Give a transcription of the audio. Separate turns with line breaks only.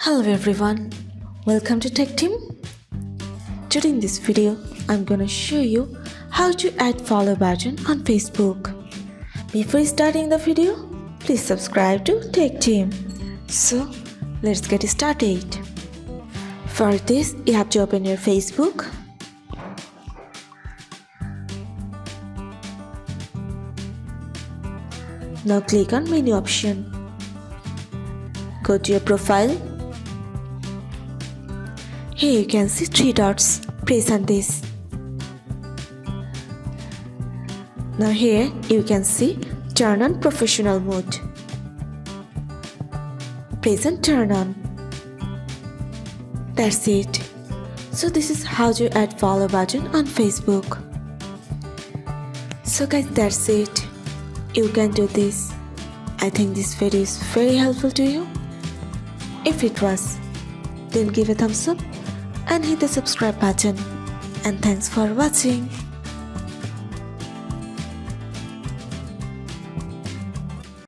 Hello everyone, welcome to Tactim. Today in this video, I'm gonna show you how to add follow button on Facebook. Before starting the video, please subscribe to Tactim. So let's get started. For this, you have to open your Facebook. Now click on menu option. Go to your profile. Here you can see 3 dots. Press on this. Now here you can see turn on professional mode. Press on turn on. That's it. So this is how to add follow button on Facebook. So guys, that's it. You can do this. I think this video is very helpful to you. If it was, then give a thumbs up and hit the subscribe button. And thanks for watching.